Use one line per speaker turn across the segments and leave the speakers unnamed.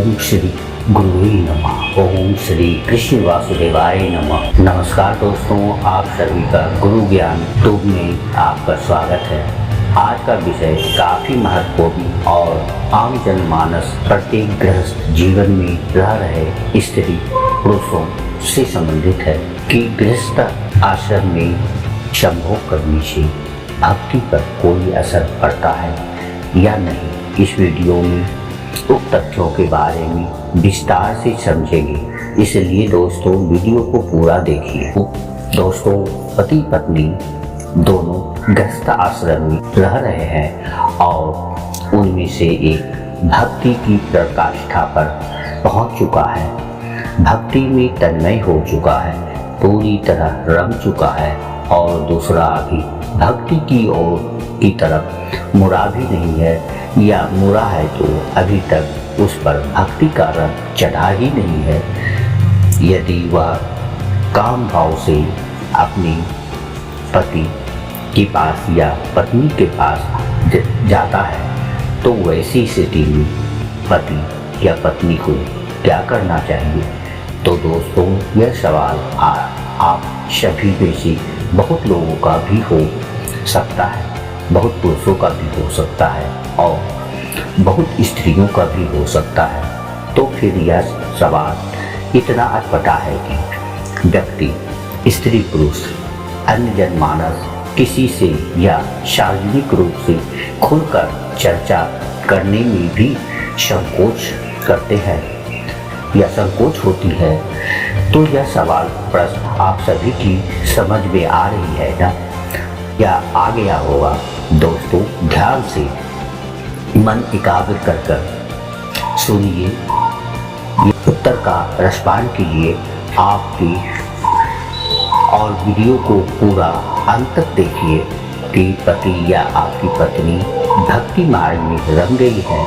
ओम श्री गुरुवे नमः। ओम श्री कृष्ण वासुदेवाय नमः। नमस्कार दोस्तों, आप सभी का गुरु ज्ञान ट्यूब में आपका स्वागत है। आज का विषय काफी महत्वपूर्ण और आम जनमानस प्रत्येक गृहस्थ जीवन में रह रहे स्त्री पुरुषों से संबंधित है कि गृहस्थ आश्रम में संभोग करने से भक्ति पर कोई असर पड़ता है या नहीं। इस वीडियो में उक्त तथ्यों के बारे में विस्तार से समझेंगे, इसलिए दोस्तों वीडियो को पूरा देखिए। दोस्तों, पति पत्नी दोनों गृहस्थ आश्रम में रह रहे हैं और उनमें से एक भक्ति की पराकाष्ठा पर पहुंच चुका है, भक्ति में तन्मय हो चुका है, पूरी तरह रम चुका है, और दूसरा अभी भक्ति की ओर की तरफ मुड़ा भी नहीं है, या मुड़ा है तो अभी तक उस पर भक्ति का रंग चढ़ा ही नहीं है। यदि वह काम भाव से अपने पति के पास या पत्नी के पास जाता है तो वैसी स्थिति में पति या पत्नी को क्या करना चाहिए। तो दोस्तों, यह सवाल आप सभी में से बहुत लोगों का भी हो सकता है, बहुत पुरुषों का भी हो सकता है और बहुत स्त्रियों का भी हो सकता है। तो फिर यह सवाल इतना अटपटा है कि व्यक्ति, स्त्री पुरुष, अन्य जनमानस किसी से या सार्वजनिक रूप से खुलकर चर्चा करने में भी संकोच करते हैं या संकोच होती है। तो यह सवाल प्रश्न आप सभी की समझ में आ रही है ना, या आ गया होगा। दोस्तों, ध्यान से मन एकाग्र कर कर सुनिए। उत्तर का रसपान कीजिए आपकी, और वीडियो को पूरा अंत तक देखिए कि पति या आपकी पत्नी भक्ति मार्ग में रम गई है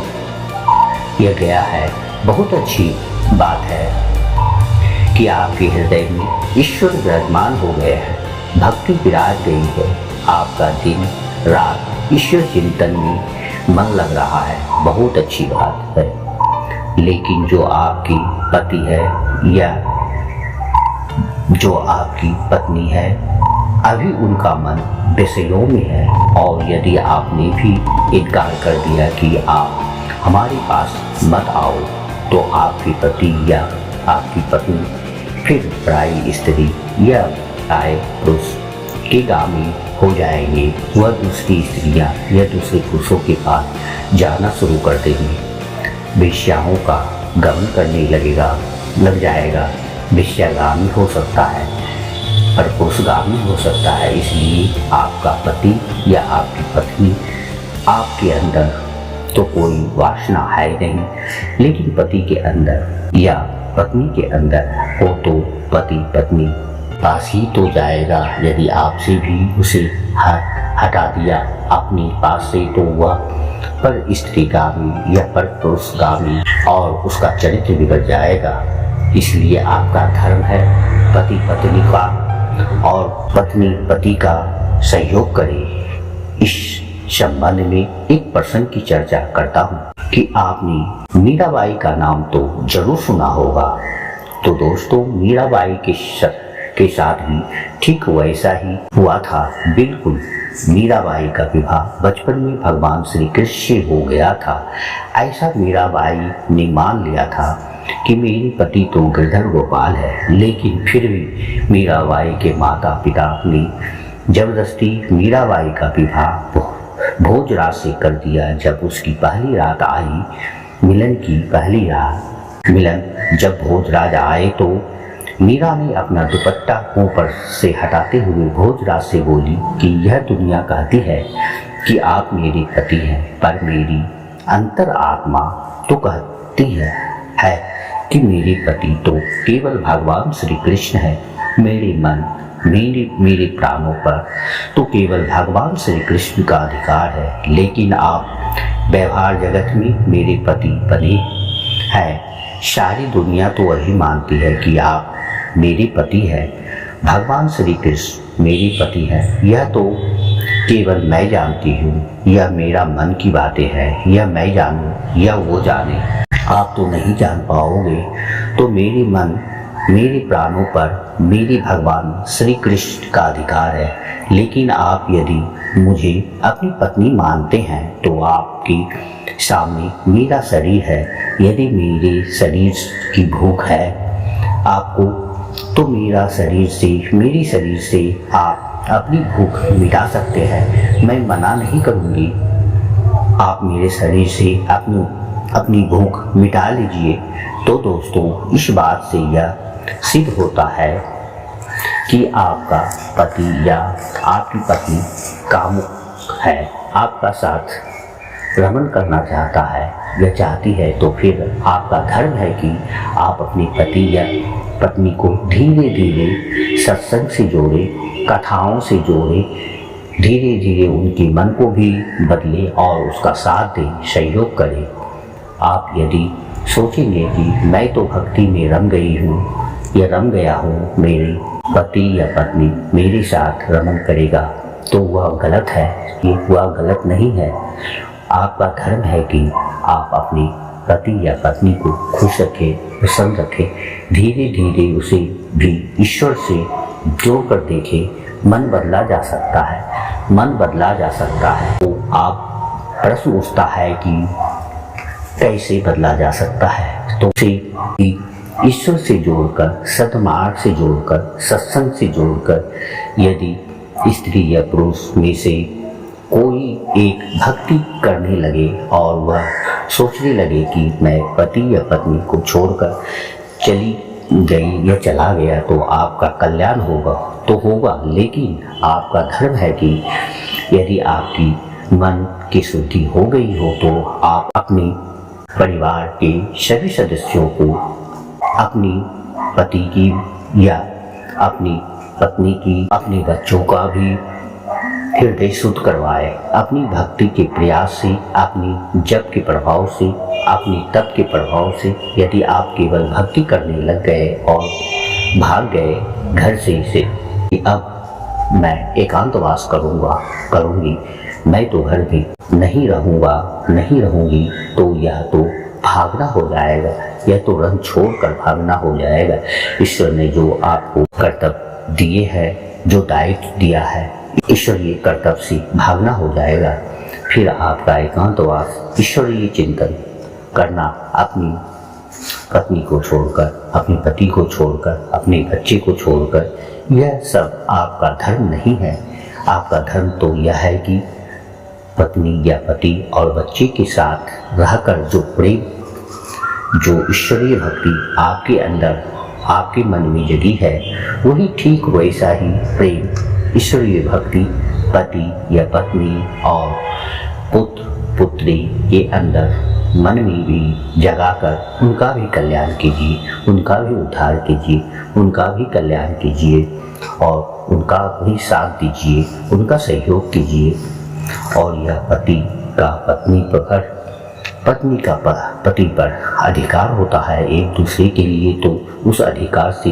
या गया है। बहुत अच्छी बात है कि आपके हृदय में ईश्वर विराजमान हो गए हैं, भक्ति विराज गई है, आपका दिन रात ईश्वर चिंतन में मन लग रहा है। बहुत अच्छी बात है। लेकिन जो आपकी पति है या जो आपकी पत्नी है, अभी उनका मन विषयों में है, और यदि आपने भी इनकार कर दिया कि आप हमारे पास मत आओ, तो आपके पति या आपकी पत्नी फिर पराई स्त्री या आए पुरुष के गामी हो जाएंगे। वह दूसरी स्त्रियां या दूसरे पुरुषों के पास जाना शुरू कर देंगे, वेश्याओं का गमन करने लग जाएगा। वेश्यागामी हो सकता है और पुरुषगामी हो सकता है। इसलिए आपका पति या आपकी पत्नी, आपके अंदर तो कोई वासना है नहीं, लेकिन पति के अंदर या पत्नी के अंदर हो तो पति पत्नी पास ही तो जाएगा। यदि आपसे भी उसे हटा दिया अपने पास से, तो वह पर स्त्रीगामी या पर पुरुषगामी और उसका चरित्र बिगड़ जाएगा। इसलिए आपका धर्म है पति पत्नी का और पत्नी पति का सहयोग करे। इस संबंध में एक प्रश्न की चर्चा करता हूँ कि आपने मीराबाई का नाम तो जरूर सुना होगा। तो दोस्तों, मीराबाई के साथ भी ठीक वैसा ही हुआ था। बिल्कुल मीराबाई का विवाह बचपन में भगवान श्री कृष्ण से हो गया था। ऐसा मीराबाई ने मान लिया था कि मेरे पति तो गिरधर गोपाल है, लेकिन फिर भी मीराबाई के माता पिता ने जबरदस्ती मीराबाई का विवाह भोज रात से कर दिया। जब उसकी पहली रात आई, मिलन की पहली रात, मिलन जब भोज रात आए, तो मीरा ने अपना दुपट्टा ऊपर से हटाते हुए भोजराज से बोली कि यह दुनिया कहती है कि आप मेरे पति हैं, पर मेरी अंतर आत्मा तो कहती है कि मेरे पति तो केवल भगवान श्री कृष्ण है। मेरे मन मेरे प्राणों पर तो केवल भगवान श्री कृष्ण का अधिकार है, लेकिन आप व्यवहार जगत में मेरे पति बने हैं। सारी दुनिया तो वही मानती है कि आप मेरे पति हैं, भगवान श्री कृष्ण मेरे पति हैं। यह तो केवल मैं जानती हूँ, यह मेरा मन की बातें हैं, यह मैं जानूँ या वो जाने। आप तो नहीं जान पाओगे। तो मेरे मन, मेरे प्राणों पर मेरे भगवान श्री कृष्ण का अधिकार है। लेकिन आप यदि मुझे अपनी पत्नी मानते हैं तो आपके सामने मेरा शरीर है। यदि मेरे शरीर की भूख है आपको, तो मेरे शरीर से आप अपनी भूख मिटा सकते हैं। मैं मना नहीं करूँगी। आप मेरे शरीर से अपनी भूख मिटा लीजिए। तो दोस्तों, इस बात से यह सिद्ध होता है कि आपका पति या आपकी पत्नी कामुक है, आपका साथ रमण करना चाहता है या चाहती है, तो फिर आपका धर्म है कि आप अपने पति या पत्नी को धीरे धीरे सत्संग से जोड़े, कथाओं से जोड़े, धीरे धीरे उनके मन को भी बदले और उसका साथ दें, सहयोग करें। आप यदि सोचेंगे कि मैं तो भक्ति में रम गई हूँ या रम गया हूँ, मेरे पति या पत्नी मेरे साथ रमन करेगा, तो वह गलत है। ये वह गलत नहीं है। आपका धर्म है कि आप अपने पति या पत्नी को खुश रखें, प्रसन्न रखें, धीरे धीरे उसे भी ईश्वर से जोड़कर देखें। मन बदला जा सकता है, मन बदला जा सकता है। तो आप प्रश्न उठता है कि कैसे बदला जा सकता है? तो उसे ईश्वर से जोड़कर, सद्मार्ग से जोड़कर, सत्संग से जोड़कर, यदि स्त्री या पुरुष में से कोई एक भक्ति करने लगे और वह सोचने लगे कि मैं पति या पत्नी को छोड़कर चली गई या चला गया तो आपका कल्याण होगा, तो होगा। लेकिन आपका धर्म है कि यदि आपकी मन की शुद्धि हो गई हो तो आप अपने परिवार के सभी सदस्यों को अपनी पति की या अपनी पत्नी की, अपने बच्चों का भी हृदय शुद्ध करवाए। अपनी भक्ति के प्रयास से, अपनी जप के प्रभाव से, अपने तप के प्रभाव से यदि आप केवल भक्ति करने लग गए और भाग गए घर से कि अब मैं एकांतवास करूँगी, मैं तो घर में नहीं रहूँगी, तो यह तो भागना हो जाएगा, यह तो रंग छोड़कर भागना हो जाएगा। ईश्वर ने जो आपको कर्तव्य दिए हैं, जो दायित्व दिया है, ईश्वरीय कर्तव्य से भागना हो जाएगा। फिर आपका एकांतवास, ईश्वरीय चिंतन करना, अपनी पत्नी को छोड़कर, अपने पति को छोड़कर, अपने बच्चे को छोड़कर, यह सब आपका धर्म नहीं है। आपका धर्म तो यह है कि पत्नी या पति और बच्चे के साथ रहकर जो प्रेम, जो ईश्वरीय भक्ति आपके अंदर, आपके मन में जगी है, वही ठीक वैसा ही प्रेम, ईश्वरीय भक्ति पति या पत्नी और पुत्र पुत्री के अंदर मन में भी जगाकर उनका भी कल्याण कीजिए, उनका भी उद्धार कीजिए, उनका भी कल्याण कीजिए और उनका भी साथ दीजिए, उनका सहयोग कीजिए। और यह पति का पत्नी का पति पर अधिकार होता है एक दूसरे के लिए, तो उस अधिकार से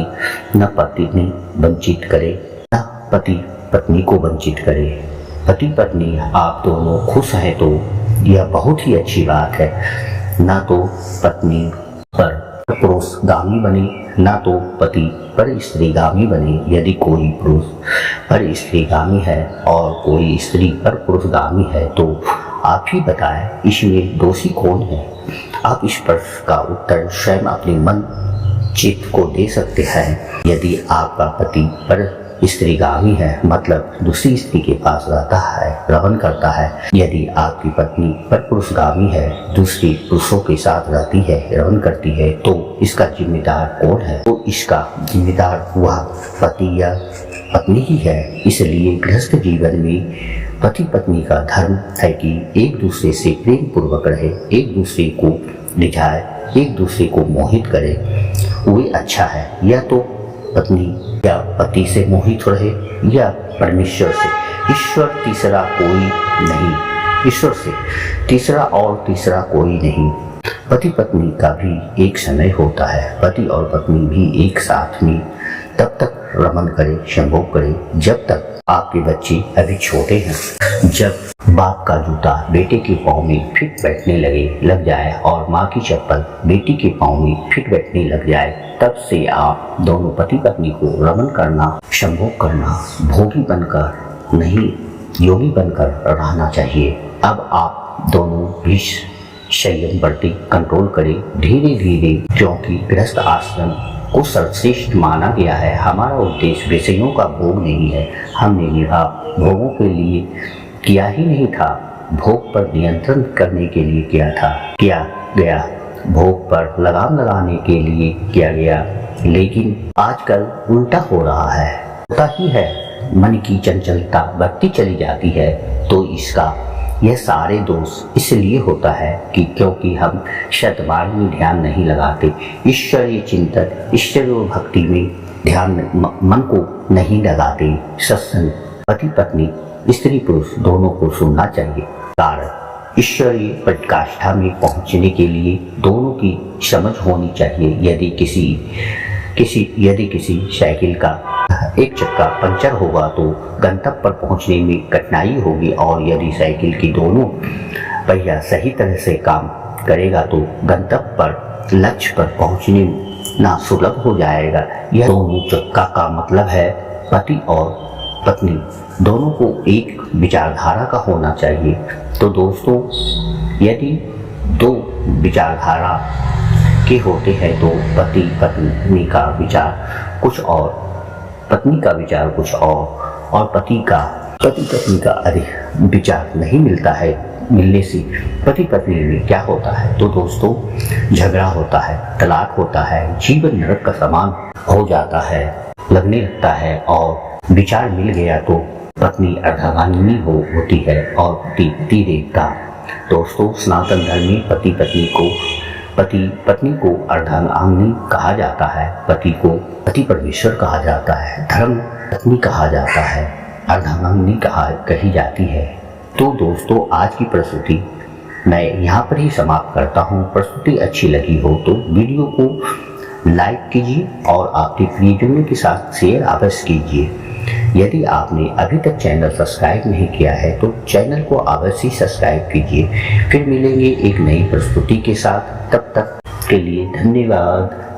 न पत्नी वंचित करे, न पति पत्नी को वंचित करे। पति पत्नी आप दोनों खुश हैं तो यह बहुत ही अच्छी बात है। ना तो पत्नी पर पुरुषगामी बने, ना तो पति पर स्त्रीगामी बने। यदि कोई पुरुष पर स्त्रीगामी है और कोई स्त्री पर पुरुषगामी है तो आप ही बताएं, इसमें दोषी कौन है? आप इस प्रश्न का उत्तर स्वयं अपने मन चित्त को दे सकते हैं। यदि आपका पति पर स्त्रीगामी है, मतलब दूसरी स्त्री के पास रहता है, रमन करता है। यदि आपकी पत्नी पर पुरुषगामी है, दूसरी पुरुषों के साथ रहती है, रमन करती है, तो इसका जिम्मेदार कौन है? तो इसका जिम्मेदार वह पति या पत्नी ही है। इसलिए गृहस्थ जीवन में पति पत्नी का धर्म है कि एक दूसरे से प्रेम पूर्वक रहे, एक दूसरे को रिझाए, एक दूसरे को मोहित करे, वही अच्छा है। या तो पत्नी या पति से मोहित रहे या परमेश्वर से। ईश्वर तीसरा कोई नहीं, ईश्वर से तीसरा कोई नहीं। पति पत्नी का भी एक समय होता है, पति और पत्नी भी एक साथ में तब तक रमन करें, संभोग करें जब तक आपके बच्चे अभी छोटे हैं। जब बाप का जूता बेटे के पाँव में फिट बैठने लग जाए और माँ की चप्पल बेटी के पाँव में फिट बैठने लग जाए, तब से आप दोनों पति पत्नी को रमन करना, संभोग करना, भोगी बनकर नहीं योगी बनकर रहना चाहिए। अब आप दोनों भी संयम बरतें, कंट्रोल करें धीरे धीरे, क्योंकि गृहस्थ आश्रम को सर्वश्रेष्ठ माना गया है। हमारा उद्देश्य विषयों का भोग नहीं है। हमने विवाह भोगों के लिए किया ही नहीं था, भोग पर नियंत्रण करने के लिए किया गया, भोग पर लगाम लगाने के लिए किया गया। लेकिन आजकल उल्टा हो रहा है, होता ही है। मन की चंचलता बढ़ती चली जाती है। तो इसका यह सारे दोष इसलिए होता है कि क्योंकि हम शतमार्ग में ध्यान नहीं लगाते, ईश्वरीय चिंतन, ईश्वरीय भक्ति में ध्यान मन को नहीं लगाते। सत्संग पति पत्नी, स्त्री पुरुष दोनों को सुनना चाहिए। कारण ईश्वरीय पराकाष्ठा में पहुंचने के लिए दोनों की समझ होनी चाहिए। यदि किसी साइकिल का एक चक्का पंचर होगा तो गंतव्य पर पहुंचने में कठिनाई होगी, और यदि साइकिल की दोनों पहिया सही तरह से काम करेगा तो गंतव्य पर, लक्ष्य पर पहुंचना सुलभ हो जाएगा। यह दोनों चक्का का मतलब है पति और पत्नी दोनों को एक विचारधारा का होना चाहिए। तो दोस्तों, यदि दो विचारधारा के होते हैं तो पति पत्नी का विचार कुछ और, पत्नी का विचार कुछ और पति पत्नी का अधिक विचार नहीं मिलता है। मिलने से पति पत्नी में क्या होता है? तो दोस्तों, झगड़ा होता है, तलाक होता है, जीवन नरक का समान हो जाता है, लगने लगता है। और विचार मिल गया तो पत्नी अर्धांगिनी होती है और पति देवता। दोस्तों, सनातन धर्म में पति पत्नी को अर्धांगिनी कहा जाता है, पति को पति परमेश्वर कहा जाता है, धर्म पत्नी कहा जाता है, अर्धांगिनी कही जाती है। तो दोस्तों, आज की प्रस्तुति मैं यहाँ पर ही समाप्त करता हूँ। प्रस्तुति अच्छी लगी हो तो वीडियो को लाइक कीजिए और आपके प्रियजनों के साथ शेयर अवश्य कीजिए। यदि आपने अभी तक चैनल सब्सक्राइब नहीं किया है तो चैनल को अवश्य सब्सक्राइब कीजिए। फिर मिलेंगे एक नई प्रस्तुति के साथ, तब तक के लिए धन्यवाद।